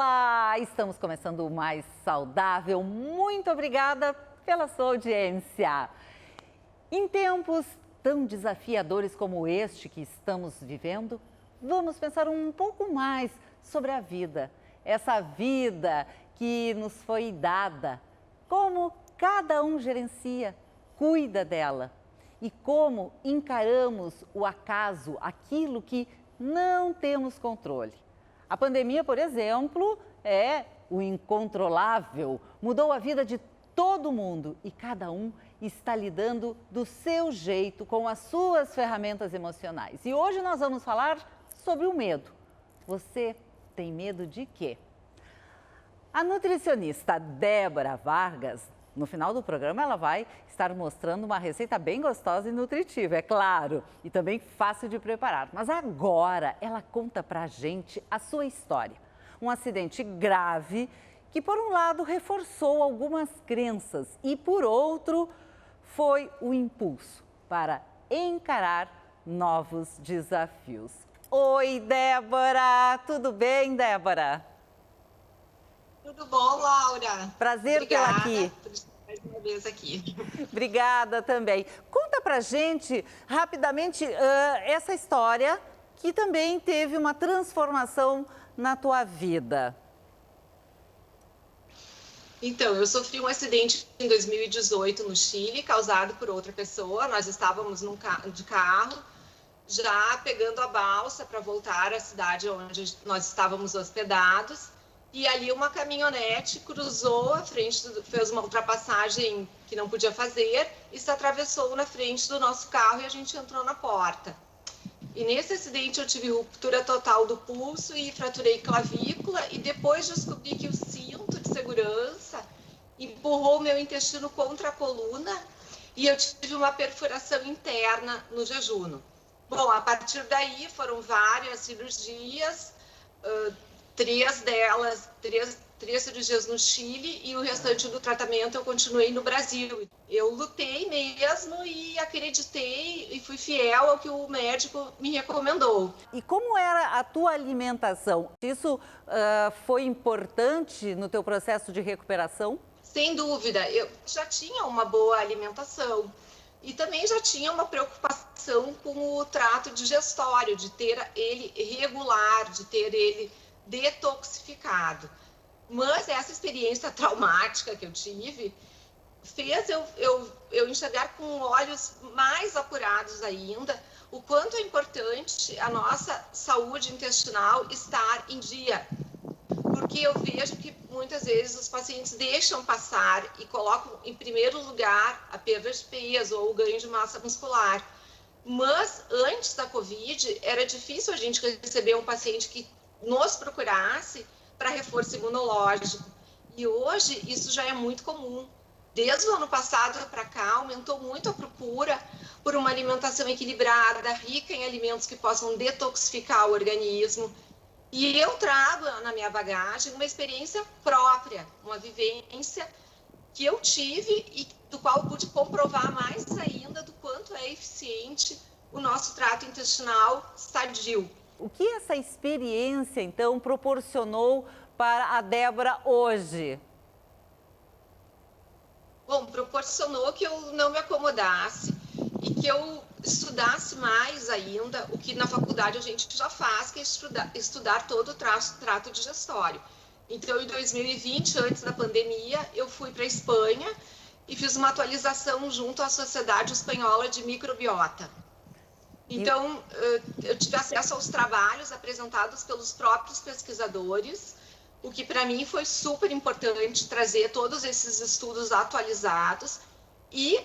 Olá! Estamos começando o Mais Saudável. Muito obrigada pela sua audiência. Em tempos tão desafiadores como este que estamos vivendo, vamos pensar um pouco mais sobre a vida. Essa vida que nos foi dada, como cada um gerencia, cuida dela e como encaramos o acaso, aquilo que não temos controle. A pandemia, por exemplo, é o incontrolável, mudou a vida de todo mundo e cada um está lidando do seu jeito com as suas ferramentas emocionais. E hoje nós vamos falar sobre o medo. Você tem medo de quê? A nutricionista Débora Vargas, no final do programa, ela vai estar mostrando uma receita bem gostosa e nutritiva, é claro, e também fácil de preparar. Mas agora ela conta pra gente a sua história. Um acidente grave que, por um lado, reforçou algumas crenças e, por outro, foi o impulso para encarar novos desafios. Oi, Débora! Tudo bem, Débora? Tudo bom, Laura? Prazer tê-la aqui. Por estar mais uma vez aqui. Obrigada também. Conta pra gente, rapidamente, essa história que também teve uma transformação na tua vida. Então, eu sofri um acidente em 2018 no Chile, causado por outra pessoa. Nós estávamos de carro, já pegando a balsa para voltar à cidade onde nós estávamos hospedados. E ali uma caminhonete cruzou a frente, fez uma ultrapassagem que não podia fazer e se atravessou na frente do nosso carro e a gente entrou na porta. E nesse acidente eu tive ruptura total do pulso e fraturei clavícula e depois descobri que o cinto de segurança empurrou o meu intestino contra a coluna e eu tive uma perfuração interna no jejuno. Bom, a partir daí foram várias cirurgias, três cirurgias no Chile e o restante do tratamento eu continuei no Brasil. Eu lutei mesmo e acreditei e fui fiel ao que o médico me recomendou. E como era a tua alimentação? Isso foi importante no teu processo de recuperação? Sem dúvida, eu já tinha uma boa alimentação e também já tinha uma preocupação com o trato digestório, de ter ele regular, de ter ele detoxificado. Mas essa experiência traumática que eu tive fez eu enxergar com olhos mais apurados ainda o quanto é importante a nossa saúde intestinal estar em dia. Porque eu vejo que muitas vezes os pacientes deixam passar e colocam em primeiro lugar a perda de peso ou o ganho de massa muscular. Mas antes da Covid era difícil a gente receber um paciente que nos procurasse para reforço imunológico. E hoje isso já é muito comum. Desde o ano passado para cá, aumentou muito a procura por uma alimentação equilibrada, rica em alimentos que possam detoxificar o organismo. E eu trago na minha bagagem uma experiência própria, uma vivência que eu tive e do qual pude comprovar mais ainda do quanto é eficiente o nosso trato intestinal sadio. O que essa experiência, então, proporcionou para a Débora hoje? Bom, proporcionou que eu não me acomodasse e que eu estudasse mais ainda o que na faculdade a gente já faz, que é estudar todo o trato digestório. Então, em 2020, antes da pandemia, eu fui para a Espanha e fiz uma atualização junto à Sociedade Espanhola de Microbiota. Então, eu tive acesso aos trabalhos apresentados pelos próprios pesquisadores, o que para mim foi super importante trazer todos esses estudos atualizados. E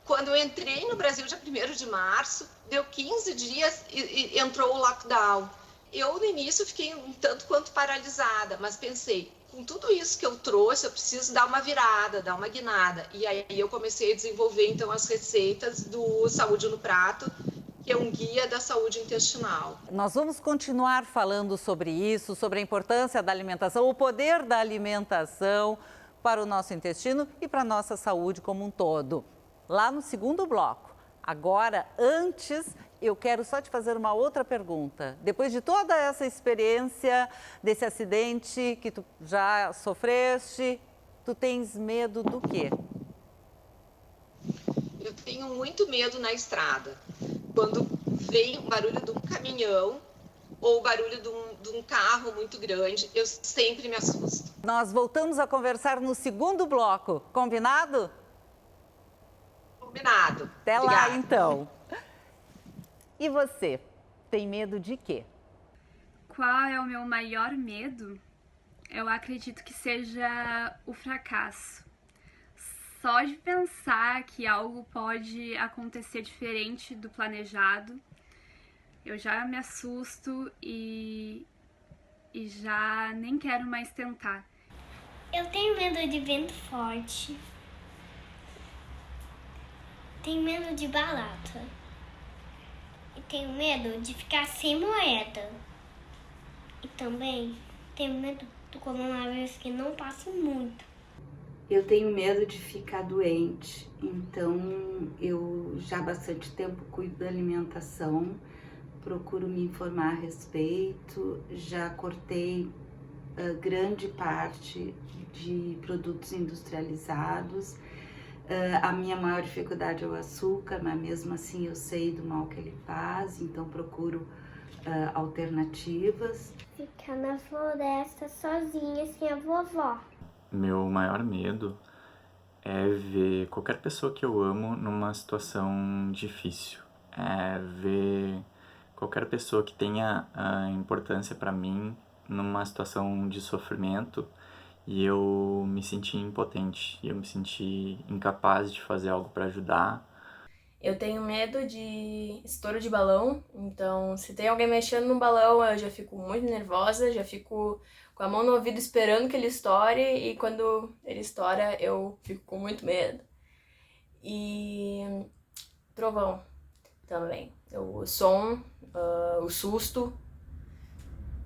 quando eu entrei no Brasil dia 1º de março, deu 15 dias e entrou o lockdown. Eu, no início, fiquei um tanto quanto paralisada, mas pensei, com tudo isso que eu trouxe, eu preciso dar uma virada, dar uma guinada. E aí eu comecei a desenvolver, então, as receitas do Saúde no Prato, que é um guia da saúde intestinal. Nós vamos continuar falando sobre isso, sobre a importância da alimentação, o poder da alimentação para o nosso intestino e para a nossa saúde como um todo. Lá no segundo bloco. Agora, antes, eu quero só te fazer uma outra pergunta. Depois de toda essa experiência, desse acidente que tu já sofreste, tu tens medo do quê? Eu tenho muito medo na estrada. Quando vem o barulho de um caminhão ou o barulho de um carro muito grande, eu sempre me assusto. Nós voltamos a conversar no segundo bloco, combinado? Combinado. Até Obrigada. lá, então. E você, tem medo de quê? Qual é o meu maior medo? Eu acredito que seja o fracasso. Só de pensar que algo pode acontecer diferente do planejado, eu já me assusto e já nem quero mais tentar. Eu tenho medo de vento forte. Tenho medo de barata. E tenho medo de ficar sem moeda. E também tenho medo do coronavírus que não passa muito. Eu tenho medo de ficar doente, então eu já há bastante tempo cuido da alimentação, procuro me informar a respeito, já cortei grande parte de produtos industrializados. A minha maior dificuldade é o açúcar, mas mesmo assim eu sei do mal que ele faz, então procuro alternativas. Ficar na floresta sozinha sem a vovó. Meu maior medo é ver qualquer pessoa que eu amo numa situação difícil. É ver qualquer pessoa que tenha importância para mim numa situação de sofrimento e eu me sentir impotente, eu me sentir incapaz de fazer algo para ajudar. Eu tenho medo de estouro de balão, então se tem alguém mexendo no balão eu já fico muito nervosa, já fico com a mão no ouvido esperando que ele estoure e quando ele estoura eu fico com muito medo. E trovão também, o som, o susto,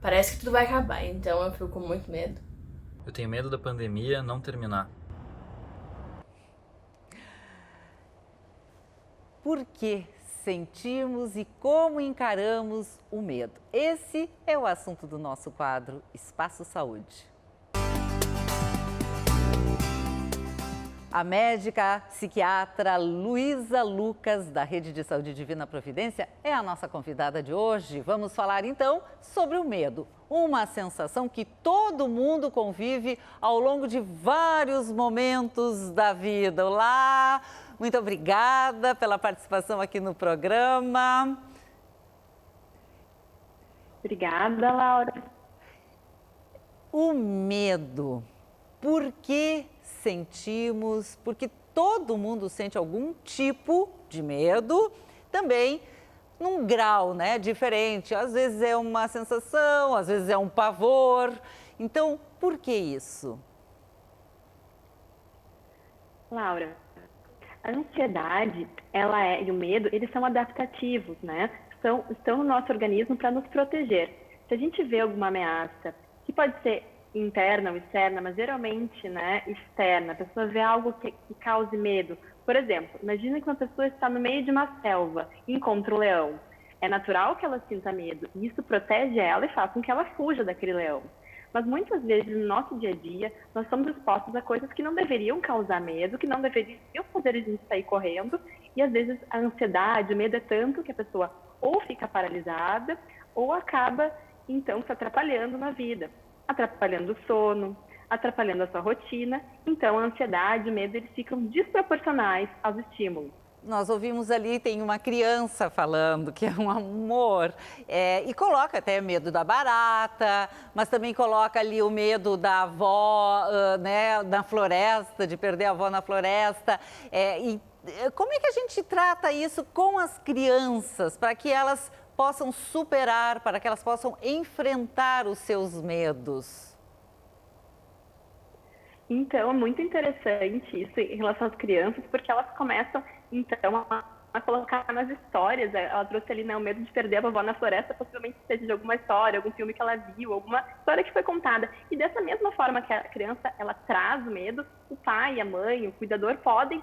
parece que tudo vai acabar, então eu fico com muito medo. Eu tenho medo da pandemia não terminar. Por que sentimos e como encaramos o medo? Esse é o assunto do nosso quadro Espaço Saúde. A médica psiquiatra Luísa Lucas, da Rede de Saúde Divina Providência, é a nossa convidada de hoje. Vamos falar então sobre o medo, uma sensação que todo mundo convive ao longo de vários momentos da vida. Olá, muito obrigada pela participação aqui no programa. Obrigada, Laura. O medo, por que sentimos? Porque todo mundo sente algum tipo de medo, também num grau, né, diferente. Às vezes é uma sensação, às vezes é um pavor. Então, por que isso? Laura, a ansiedade, e o medo, eles são adaptativos, né? Estão no nosso organismo para nos proteger. Se a gente vê alguma ameaça, que pode ser interna ou externa, mas geralmente, né, externa, a pessoa vê algo que cause medo. Por exemplo, imagina que uma pessoa está no meio de uma selva e encontra um leão. É natural que ela sinta medo e isso protege ela e faz com que ela fuja daquele leão. Mas muitas vezes no nosso dia a dia, nós somos expostos a coisas que não deveriam causar medo, que não deveriam fazer a gente sair correndo. E às vezes a ansiedade, o medo é tanto que a pessoa ou fica paralisada ou acaba, então, se atrapalhando na vida. Atrapalhando o sono, atrapalhando a sua rotina. Então, a ansiedade e o medo, eles ficam desproporcionais aos estímulos. Nós ouvimos ali, tem uma criança falando que é um amor, e coloca até medo da barata, mas também coloca ali o medo da avó, né, na floresta, de perder a avó na floresta. Como é que a gente trata isso com as crianças, para que elas possam superar, para que elas possam enfrentar os seus medos? Então, é muito interessante isso em relação às crianças, porque elas começam, então, a colocar nas histórias. Ela trouxe ali, né, o medo de perder a vovó na floresta, possivelmente seja de alguma história, algum filme que ela viu, alguma história que foi contada. E dessa mesma forma que a criança, ela traz o medo, o pai, a mãe, o cuidador podem,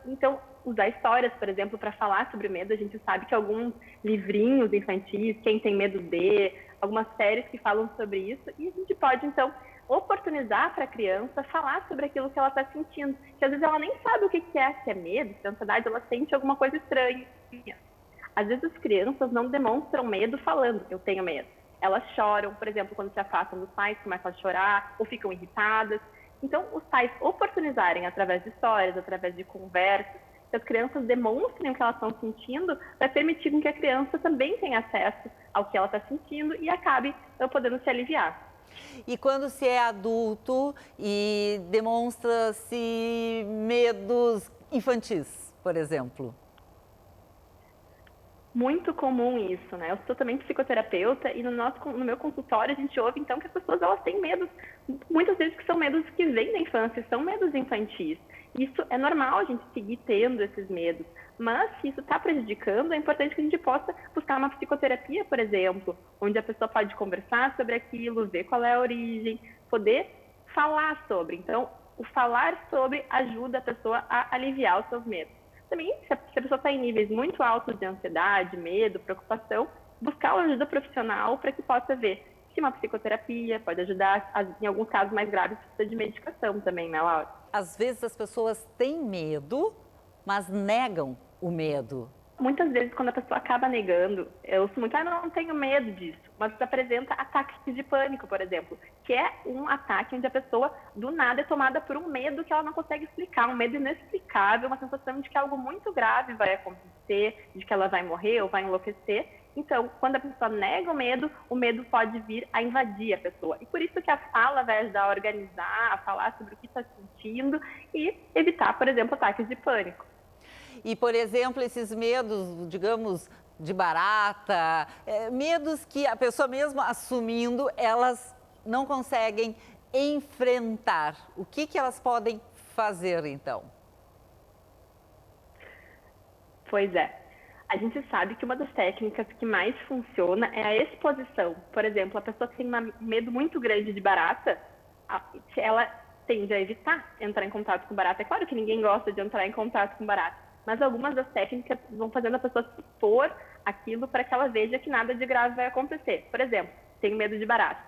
então, usar histórias, por exemplo, para falar sobre medo. A gente sabe que alguns livrinhos infantis, Quem Tem Medo de, algumas séries que falam sobre isso, e a gente pode, então, oportunizar para a criança falar sobre aquilo que ela está sentindo, que às vezes ela nem sabe o que é medo, se é ansiedade, ela sente alguma coisa estranha. Às vezes as crianças não demonstram medo falando que eu tenho medo. Elas choram, por exemplo, quando se afastam dos pais, começam a chorar ou ficam irritadas. Então, os pais oportunizarem através de histórias, através de conversas, que as crianças demonstrem o que elas estão sentindo, vai permitir que a criança também tenha acesso ao que ela está sentindo e acabe podendo se aliviar. E quando se é adulto e demonstra-se medos infantis, por exemplo? Muito comum isso, né? Eu sou também psicoterapeuta e no meu consultório a gente ouve então que as pessoas elas têm medos, muitas vezes que são medos que vêm da infância, são medos infantis. Isso é normal a gente seguir tendo esses medos, mas se isso está prejudicando, é importante que a gente possa buscar uma psicoterapia, por exemplo, onde a pessoa pode conversar sobre aquilo, ver qual é a origem, poder falar sobre. Então, o falar sobre ajuda a pessoa a aliviar os seus medos. Também, se a pessoa está em níveis muito altos de ansiedade, medo, preocupação, buscar uma ajuda profissional para que possa ver se uma psicoterapia pode ajudar, em alguns casos mais graves, precisa de medicação também, né, Laura? Às vezes as pessoas têm medo, mas negam o medo. Muitas vezes, quando a pessoa acaba negando, eu ouço muito, não tenho medo disso, mas apresenta ataques de pânico, por exemplo, que é um ataque onde a pessoa, do nada, é tomada por um medo que ela não consegue explicar, um medo inexplicável, uma sensação de que algo muito grave vai acontecer, de que ela vai morrer ou vai enlouquecer. Então, quando a pessoa nega o medo pode vir a invadir a pessoa. E por isso que a fala vai ajudar a organizar, a falar sobre o que está sentindo e evitar, por exemplo, ataques de pânico. E, por exemplo, esses medos, digamos, de barata, medos que a pessoa mesmo assumindo, elas não conseguem enfrentar. O que elas podem fazer, então? Pois é. A gente sabe que uma das técnicas que mais funciona é a exposição. Por exemplo, a pessoa que tem um medo muito grande de barata, ela tende a evitar entrar em contato com barata. É claro que ninguém gosta de entrar em contato com barata, mas algumas das técnicas vão fazendo a pessoa se expor aquilo para que ela veja que nada de grave vai acontecer. Por exemplo, tenho medo de barata.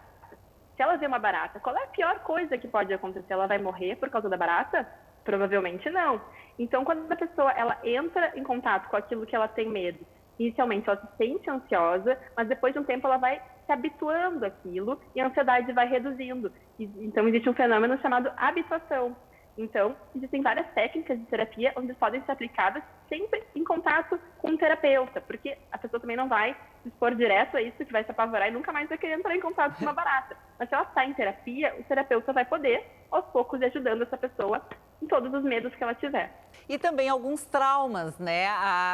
Se ela vê uma barata, qual é a pior coisa que pode acontecer? Ela vai morrer por causa da barata? Provavelmente não. Então, quando a pessoa ela entra em contato com aquilo que ela tem medo, inicialmente ela se sente ansiosa, mas depois de um tempo ela vai se habituando àquilo e a ansiedade vai reduzindo. Então, existe um fenômeno chamado habituação. Então, existem várias técnicas de terapia onde podem ser aplicadas sempre em contato com um terapeuta, porque a pessoa também não vai se expor direto a isso, que vai se apavorar e nunca mais vai querer entrar em contato com uma barata. Mas se ela está em terapia, o terapeuta vai poder, aos poucos, ir ajudando essa pessoa em todos os medos que ela tiver. E também alguns traumas, né?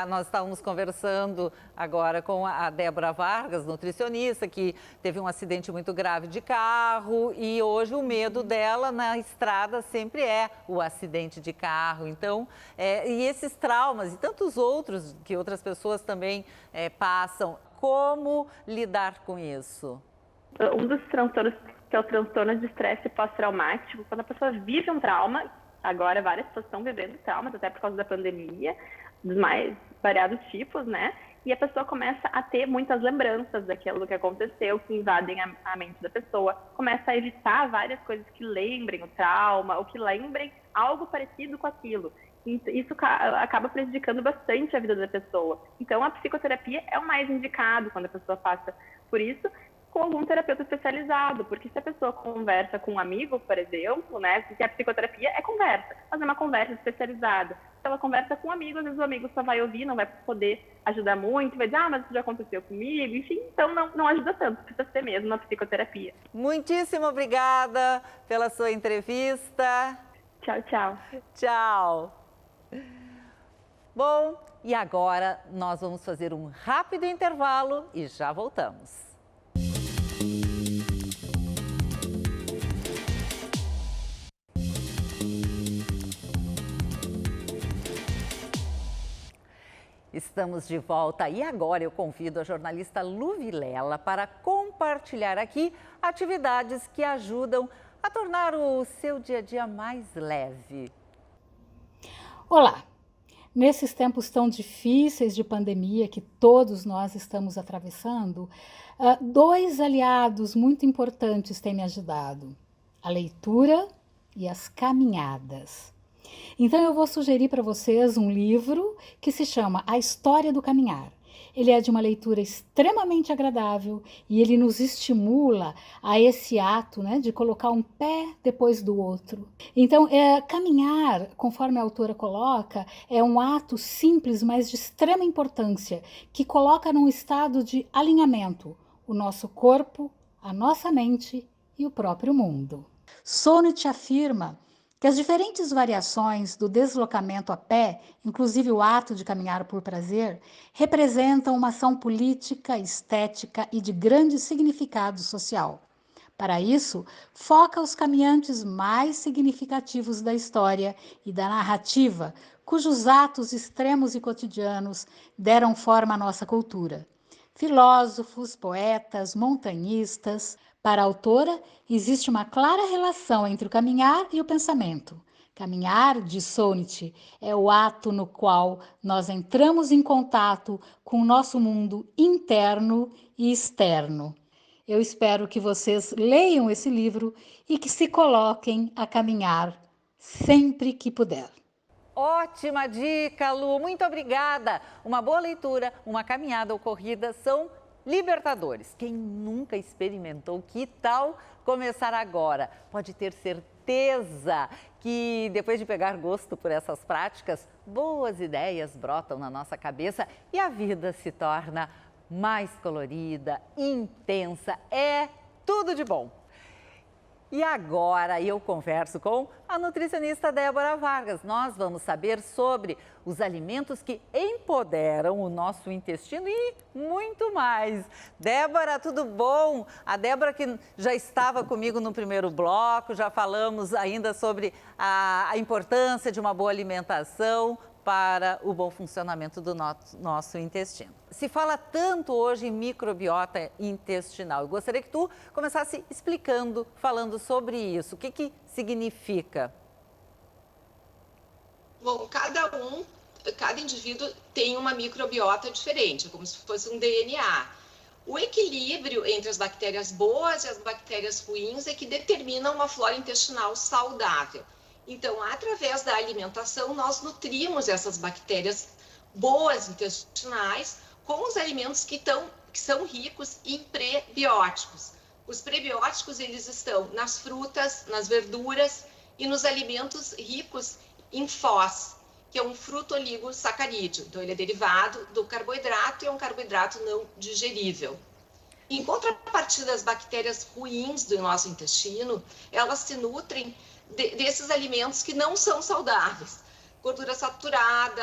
Nós estávamos conversando agora com a Débora Vargas, nutricionista, que teve um acidente muito grave de carro e hoje o medo dela na estrada sempre é o acidente de carro. Então, e esses traumas e tantos outros que outras pessoas também passam, como lidar com isso? Um dos transtornos, que é o transtorno de estresse pós-traumático, quando a pessoa vive um trauma. Agora, várias pessoas estão vivendo traumas, até por causa da pandemia, dos mais variados tipos, né? E a pessoa começa a ter muitas lembranças daquilo que aconteceu, que invadem a mente da pessoa. Começa a evitar várias coisas que lembrem o trauma, ou que lembrem algo parecido com aquilo. Isso acaba prejudicando bastante a vida da pessoa. Então, a psicoterapia é o mais indicado quando a pessoa passa por isso, com algum terapeuta especializado, porque se a pessoa conversa com um amigo, por exemplo, né, porque a psicoterapia é conversa, mas é uma conversa especializada. Se ela conversa com um amigo, às vezes o amigo só vai ouvir, não vai poder ajudar muito, vai dizer, mas isso já aconteceu comigo, enfim, então não ajuda tanto, precisa ser mesmo na psicoterapia. Muitíssimo obrigada pela sua entrevista. Tchau, tchau. Tchau. Bom, e agora nós vamos fazer um rápido intervalo e já voltamos. Estamos de volta e agora eu convido a jornalista Lu Vilela para compartilhar aqui atividades que ajudam a tornar o seu dia a dia mais leve. Olá! nesses tempos tão difíceis de pandemia que todos nós estamos atravessando, 2 aliados muito importantes têm me ajudado: a leitura e as caminhadas. Então eu vou sugerir para vocês um livro que se chama A História do Caminhar. Ele é de uma leitura extremamente agradável e ele nos estimula a esse ato, né, de colocar um pé depois do outro. Então, caminhar, conforme a autora coloca, é um ato simples, mas de extrema importância, que coloca num estado de alinhamento o nosso corpo, a nossa mente e o próprio mundo. Sonnett afirma que as diferentes variações do deslocamento a pé, inclusive o ato de caminhar por prazer, representam uma ação política, estética e de grande significado social. Para isso, foca os caminhantes mais significativos da história e da narrativa, cujos atos extremos e cotidianos deram forma à nossa cultura. Filósofos, poetas, montanhistas. Para a autora, existe uma clara relação entre o caminhar e o pensamento. Caminhar, diz Sonnett, é o ato no qual nós entramos em contato com o nosso mundo interno e externo. Eu espero que vocês leiam esse livro e que se coloquem a caminhar sempre que puder. Ótima dica, Lu! Muito obrigada! Uma boa leitura, uma caminhada ou corrida são libertadores. Quem nunca experimentou, que tal começar agora? Pode ter certeza que depois de pegar gosto por essas práticas, boas ideias brotam na nossa cabeça e a vida se torna mais colorida, intensa, é tudo de bom. E agora eu converso com a nutricionista Débora Vargas. Nós vamos saber sobre os alimentos que empoderam o nosso intestino e muito mais. Débora, tudo bom? A Débora que já estava comigo no primeiro bloco, já falamos ainda sobre a importância de uma boa alimentação para o bom funcionamento do nosso intestino. Se fala tanto hoje em microbiota intestinal. Eu gostaria que tu começasse explicando, falando sobre isso. O que significa? Bom, cada indivíduo tem uma microbiota diferente, é como se fosse um DNA. O equilíbrio entre as bactérias boas e as bactérias ruins é que determina uma flora intestinal saudável. Então, através da alimentação, nós nutrimos essas bactérias boas intestinais com os alimentos que são ricos em prebióticos. Os prebióticos, eles estão nas frutas, nas verduras e nos alimentos ricos em FOS, que é um fruto-oligosacarídeo. Então, ele é derivado do carboidrato e é um carboidrato não digerível. Em contrapartida, as bactérias ruins do nosso intestino, elas se nutrem desses alimentos que não são saudáveis. Gordura saturada,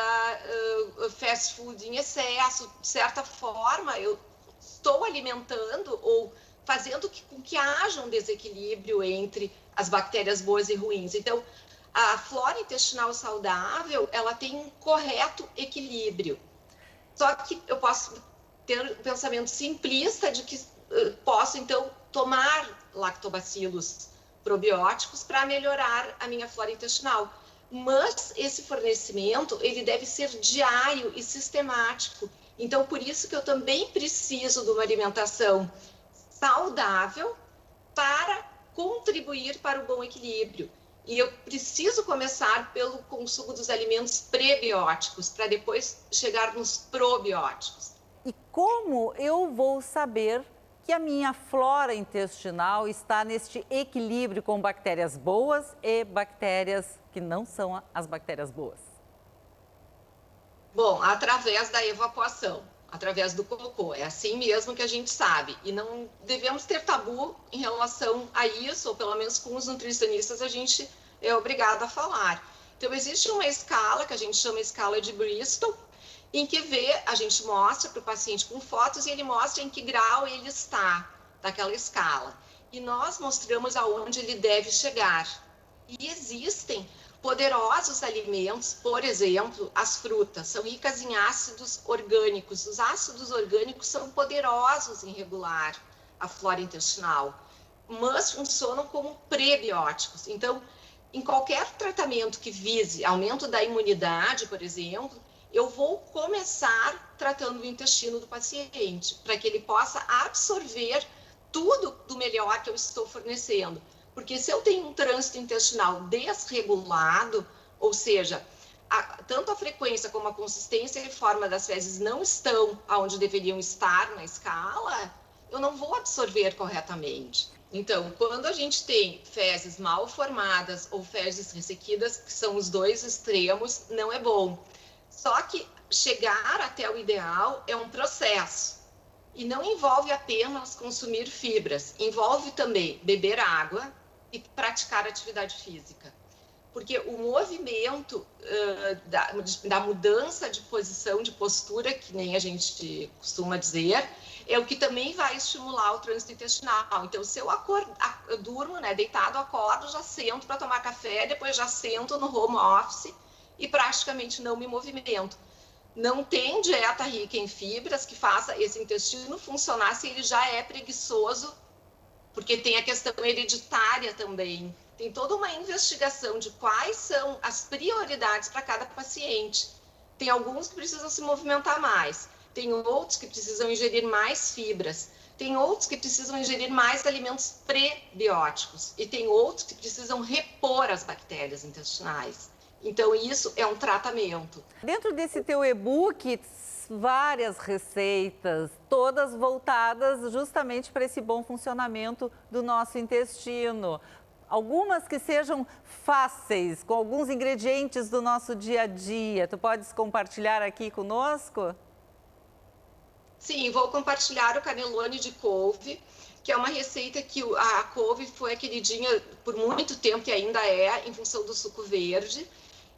fast food em excesso, de certa forma, eu estou alimentando ou fazendo com que haja um desequilíbrio entre as bactérias boas e ruins. Então, a flora intestinal saudável, ela tem um correto equilíbrio. Só que eu posso ter um pensamento simplista de que posso, então, tomar lactobacilos probióticos para melhorar a minha flora intestinal. Mas esse fornecimento, ele deve ser diário e sistemático. Então, por isso que eu também preciso de uma alimentação saudável para contribuir para o bom equilíbrio. E eu preciso começar pelo consumo dos alimentos prebióticos, para depois chegar nos probióticos. E como eu vou saber que a minha flora intestinal está neste equilíbrio com bactérias boas e bactérias que não são as bactérias boas? Bom, através da evacuação, através do cocô. É assim mesmo que a gente sabe. E não devemos ter tabu em relação a isso, ou pelo menos com os nutricionistas a gente é obrigado a falar. Então, existe uma escala que a gente chama escala de Bristol, em que a gente mostra para o paciente com fotos e ele mostra em que grau ele está daquela escala. E nós mostramos aonde ele deve chegar. E existem poderosos alimentos, por exemplo, as frutas, são ricas em ácidos orgânicos. Os ácidos orgânicos são poderosos em regular a flora intestinal, mas funcionam como prebióticos. Então, em qualquer tratamento que vise aumento da imunidade, por exemplo, eu vou começar tratando o intestino do paciente, para que ele possa absorver tudo do melhor que eu estou fornecendo. Porque se eu tenho um trânsito intestinal desregulado, ou seja, tanto a frequência como a consistência e forma das fezes não estão onde deveriam estar na escala, eu não vou absorver corretamente. Então, quando a gente tem fezes mal formadas ou fezes ressequidas, que são os dois extremos, não é bom. Só que chegar até o ideal é um processo. E não envolve apenas consumir fibras, envolve também beber água e praticar atividade física. Porque o movimento da mudança de posição, de postura, que nem a gente costuma dizer, é o que também vai estimular o trânsito intestinal. Então, se eu durmo, né, deitado, acordo, já sento para tomar café, depois já sento no home office e praticamente não me movimento. Não tem dieta rica em fibras que faça esse intestino funcionar se ele já é preguiçoso, porque tem a questão hereditária também. Tem toda uma investigação de quais são as prioridades para cada paciente. Tem alguns que precisam se movimentar mais, tem outros que precisam ingerir mais fibras, tem outros que precisam ingerir mais alimentos prebióticos e tem outros que precisam repor as bactérias intestinais. Então, isso é um tratamento. Dentro desse teu e-book, várias receitas, todas voltadas justamente para esse bom funcionamento do nosso intestino. Algumas que sejam fáceis, com alguns ingredientes do nosso dia a dia. Tu podes compartilhar aqui conosco? Sim, vou compartilhar o cannelloni de couve, que é uma receita que a couve foi a queridinha por muito tempo, que ainda é, em função do suco verde.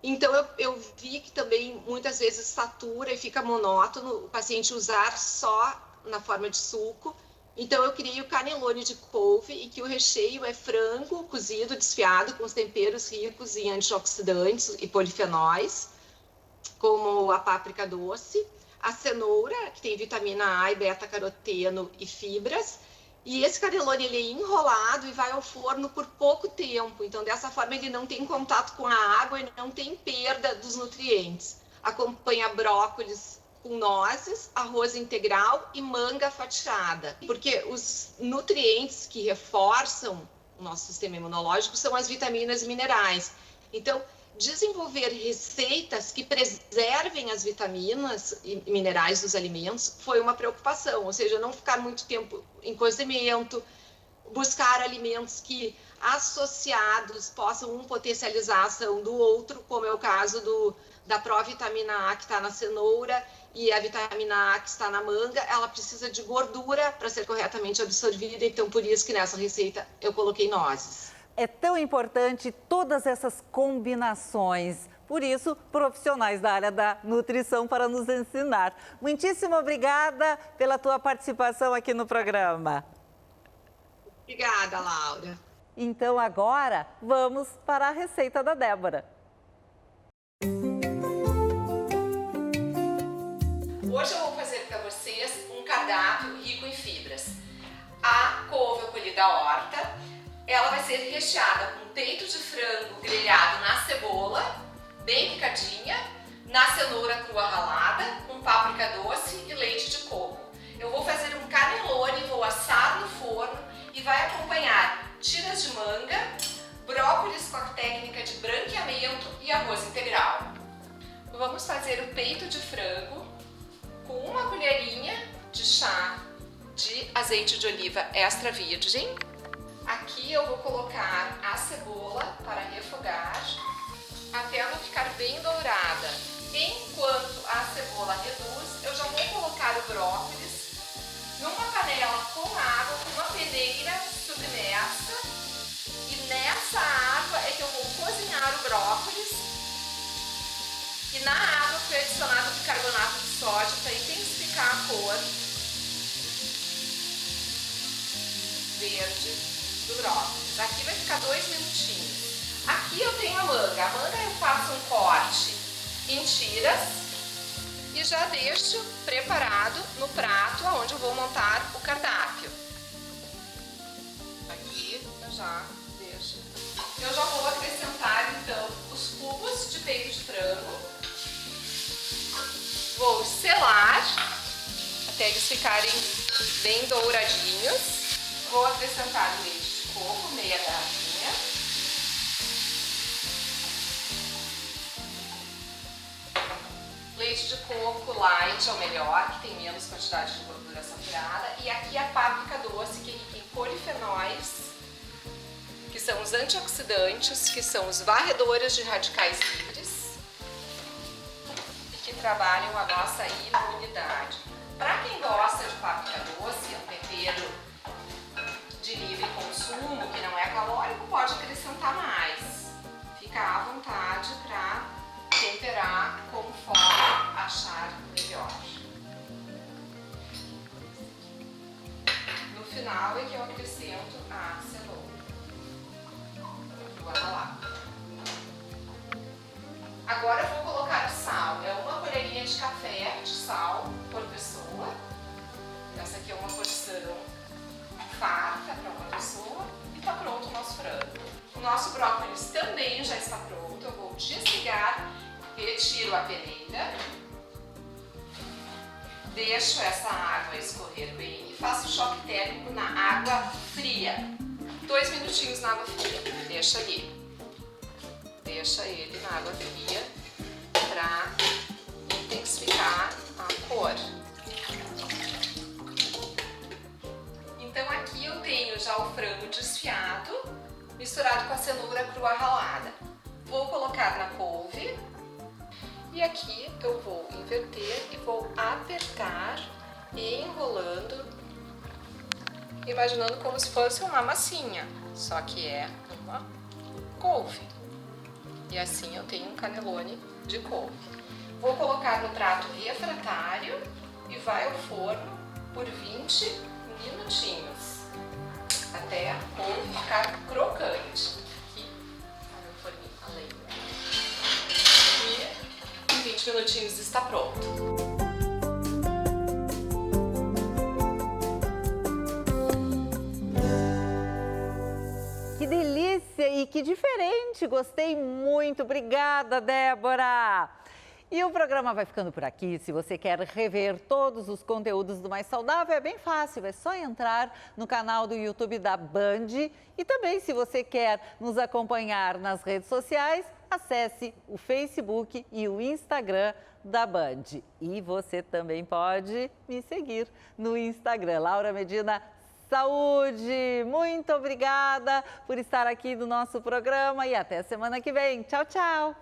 Então, eu vi que também muitas vezes satura e fica monótono o paciente usar só na forma de suco. Então, eu criei o cannelloni de couve e que o recheio é frango cozido, desfiado, com os temperos ricos em antioxidantes e polifenóis, como a páprica doce, a cenoura, que tem vitamina A e beta-caroteno e fibras. E esse cannelloni, ele é enrolado e vai ao forno por pouco tempo. Então, dessa forma, ele não tem contato com a água e não tem perda dos nutrientes. Acompanha brócolis com nozes, arroz integral e manga fatiada. Porque os nutrientes que reforçam o nosso sistema imunológico são as vitaminas e minerais. Então, desenvolver receitas que preservem as vitaminas e minerais dos alimentos foi uma preocupação, ou seja, não ficar muito tempo em cozimento, buscar alimentos que associados possam potencializar a ação do outro, como é o caso da provitamina A que está na cenoura e a vitamina A que está na manga. Ela precisa de gordura para ser corretamente absorvida, então por isso que nessa receita eu coloquei nozes. É tão importante todas essas combinações. Por isso, profissionais da área da nutrição para nos ensinar. Muitíssimo obrigada pela tua participação aqui no programa. Obrigada, Laura. Então, agora, vamos para a receita da Débora. Hoje eu vou fazer para vocês um cardápio rico em fibras. A couve eu colhi da horta. Ela vai ser recheada com peito de frango grelhado na cebola, bem picadinha, na cenoura crua ralada, com páprica doce e leite de coco. Eu vou fazer um cannelloni, vou assar no forno e vai acompanhar tiras de manga, brócolis com a técnica de branqueamento e arroz integral. Vamos fazer o peito de frango com uma colherinha de chá de azeite de oliva extra virgem. Aqui eu vou colocar a cebola para refogar até ela ficar bem dourada. Enquanto a cebola reduz, eu já vou colocar o brócolis numa panela com água, com uma peneira submersa. E nessa água é que eu vou cozinhar o brócolis. E na água foi adicionado bicarbonato de sódio para intensificar a cor verde do brócolis. Aqui vai ficar 2 minutinhos. Aqui eu tenho a manga. A manga eu faço um corte em tiras e já deixo preparado no prato onde eu vou montar o cardápio. Aqui eu já deixo. Eu já vou acrescentar então os cubos de peito de frango. ficarem bem douradinhos. Vou acrescentar o leite de coco, meia garrafinha. Leite de coco light é o melhor, que tem menos quantidade de gordura saturada. E aqui a páprica doce, que é rica em polifenóis, que são os antioxidantes, que são os varredores de radicais livres e que trabalham a nossa imunidade. Para quem gosta de páprica doce, é um tempero de livre consumo, que não é calórico, pode acrescentar mais. Fica à vontade para temperar conforme achar melhor. No final é que eu acrescento a cebola. Vou ralar. Agora eu vou colocar o sal. É uma colherinha de café de sal por pessoa. Essa aqui é uma porção farta para uma pessoa. E está pronto o nosso frango. O nosso brócolis também já está pronto. Eu vou desligar, retiro a peneira, deixo essa água escorrer bem e faço choque térmico na água fria. 2 minutinhos na água fria, deixa ali. Deixa ele na água fria para intensificar a cor. Então aqui eu tenho já o frango desfiado, misturado com a cenoura crua ralada. Vou colocar na couve e aqui eu vou inverter e vou apertar, enrolando, imaginando como se fosse uma massinha, só que é uma couve. E assim eu tenho um canelone de couve. Vou colocar no prato refratário e vai ao forno por 20 minutinhos, até a couve ficar crocante. Aqui, olha o forninho a lenha. E em 20 minutinhos está pronto. Que delícia e que diferente! Gostei muito. Obrigada, Débora! E o programa vai ficando por aqui. Se você quer rever todos os conteúdos do Mais Saudável, é bem fácil. É só entrar no canal do YouTube da Band. E também, se você quer nos acompanhar nas redes sociais, acesse o Facebook e o Instagram da Band. E você também pode me seguir no Instagram, Laura Medina Saúde. Muito obrigada por estar aqui no nosso programa e até semana que vem. Tchau, tchau!